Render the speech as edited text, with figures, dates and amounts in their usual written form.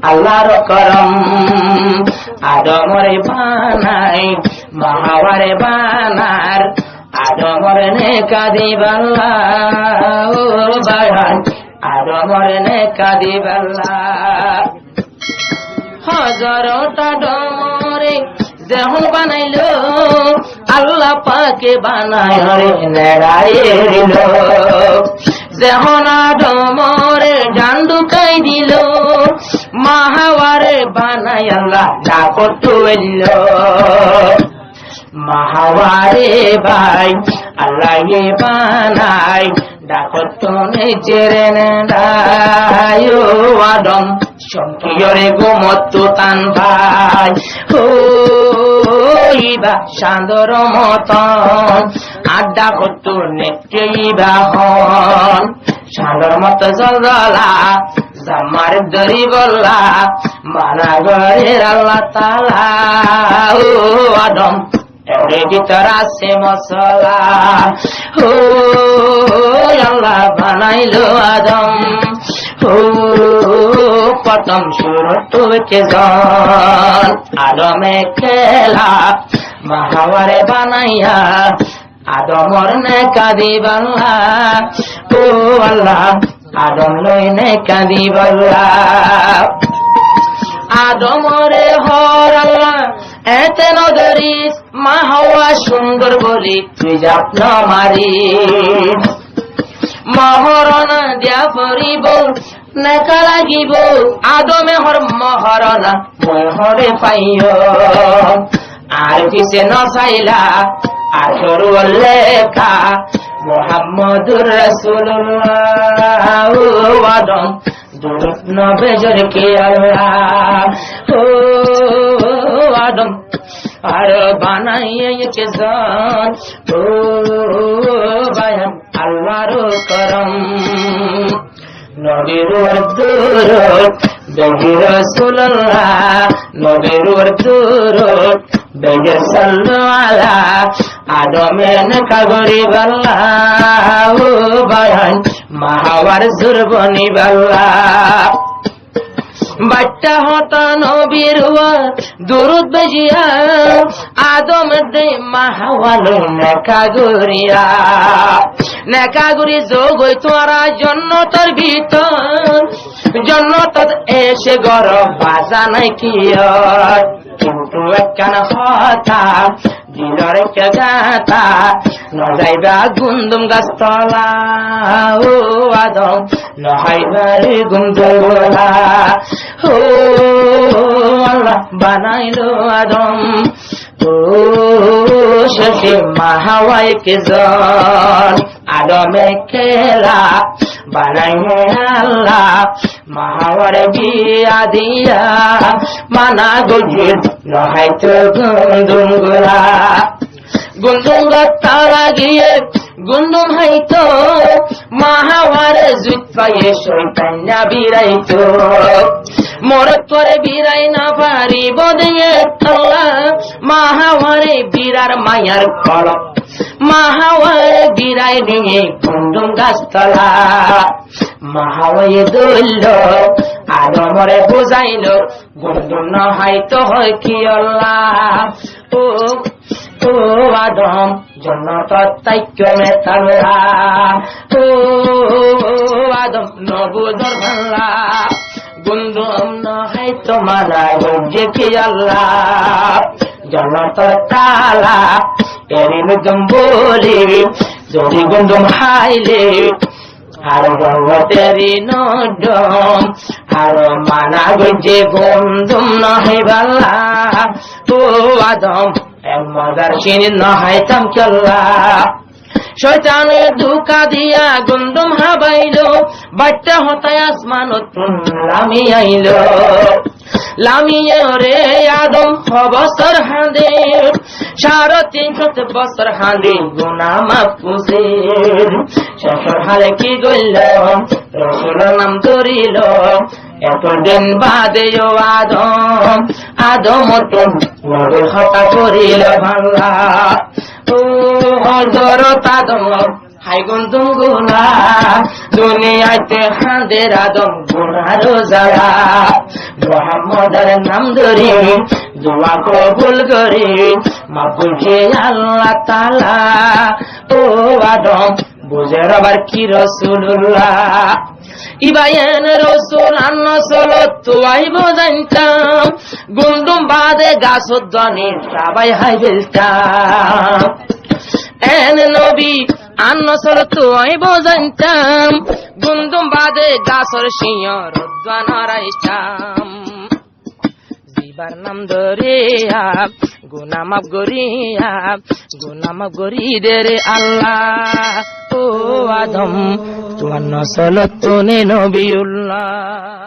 আল্লাহর করম আদমরে বানাই মাহাওয়ারে বানার আদমর নেকা দিবাল্লা ও বায়ান আদমর নেকা দিবাল্লা হযরত আদমরে যেমন বানাইলো আল্লাহ পাকে বানায় রে নেড়াইয়ে দিল যেমন আদমরে জান ঢুকাই দিল মাহাওয়ারে বানাই আল্লাহ ডাক তুইল মাহাওয়ারে ভাই আল্লাহ বানাই ডাক তুনে জেরে নেড়াই ও আদম শঙ্কিয়রে গোমত তান ভাই ও ইবা সান্দর মতন আড্ডা করতো নেত্রীবা হন সান্দর মত জলজলা জামার দরি বল্লা মানা ঘরের আল্লাহ তাআলা ও আদম এর ভিতর আছে মশলা ও আল্লাহ বানাইলো আদম ও প্রথম শুরু তুকে জন আদমে খেলা মাহাওয়ারে বানাইয়া আদমর নেকা দিবাল্লা ও আল্লাহ আদম লই নেকা দিবাল্লা আদমরে হর আল্লাহ এতে নদরিস মাহাওয়া সুন্দর বলি তুই যত্ন মারি মহরণা দিয়া পড়িব নেকা লাগিব আদমে হর মহরণা মহরে পাইও আর পিছে নচাইলা আখরু লেখা মুহাম্মদুর রাসূলুল্লাহ আদম দুরূদ নবেজর কে আল্লাহ ও আদম আর বানাইয়ে কে জান ও বায়ান আল্লাহর করম নবীর দুরূদ বেগে রাসূলুল্লাহ নবীর দুরূদ বেগে সাল্লু আলা আদমে নেকা গরিবাল্লাহ ও বায়ান মাহাওয়ার জুরবনি বাল্লাহ বাচ্চা হতা নবীর দুরুদ বেজিয়া আদম দে মাহাওয়ালো নেকা গুরি যোগ তোরা জন্নতর ভিতর জন্নতত এসে গর বাজা নাই কি কিন্তু একখান হতা দিলর একটা গাতা নজাইবা গুন্দুম গাছতলা ও আদম নহাইবার গুন্দুলা ও আল্লাহ বানাইলো আদম ও শেষে মাহাওয়ায় কে জন আদমে খেলা বানাইলে আল্লাহ মাহাওয়ারে বিয়া দিয়া মানা গজির নহাইতো গুন্দুম তারা গিয়ে গুন্দুম হাইতো মাহাওয়ারে জুত পাইয়ে শয়তান্না বিরাইতো মরত করে বিরাই না পারিব দিয়ে আল্লাহ মাহাওয়ারে বিরার মায়ার কলক মাহাওয়ারে বিরাই নিয়ে গুন্দুম গাছতলা মাহাওয়ারে দইল আদমরে বুঝাইল গুন্দুম নহাইতো হয় কি আল্লাহ ও ও আদম জন্নতত তাইক্য মেতাল্লা ও আদম নবুদর ভাল্লা গুন্দুম নহাইতো মানা গঞ্জে কি আল্লাহ জন্নতর তালা এরিন জম্বলি যদি গুন্দুম হাইলে আর গঙ্গতেরি নডম আর মানা গঞ্জে গুন্দুম নহাইবাল্লা ও আদম মজার চিনি নহাইতাম চল্লা শয়তানে ধোকা দিয়া গুন্দুম হাবাইলো বাচ্চা হতায় আসমানত লামি আইলো লামিয়ে রে আদম বছর হাঁদে 350 বছর হাঁদে গুনা মাফ পুষে শেষর হালে কি গইল রসুলের নাম ধরিল এতদিন বাদে আদম আদম নবীর হত্যা করিল ভাল্লা ও হযরত আদম হাই গুন্দুম গুনা দুনিয়াতে হাঁদের আদম গুনার জ্বালা মোহাম্মদের নাম ধরি দোয়া কবুল করি মাবুল কে আল্লাহ তাআলা ও আদম বুঝের আবার কি রাসূলুল্লাহ ইবায়েন রসুল আন্ন চলো তোয়াই বোঝাইতাম গুন্ডুম বাদে গাছত ধ্বনি সবাই হাই বেলতাম এন নবী আন্ন চলো তোয়াই বোঝাইতাম গুন্ডুম বাদে গাছর শিয়র ধ্বনারাইতাম জিবার নাম ধরিয়া গুনামাপ গরি দে রে আল্লাহ ও আদম তোমার নসলত তুমি নবিউল্লাহ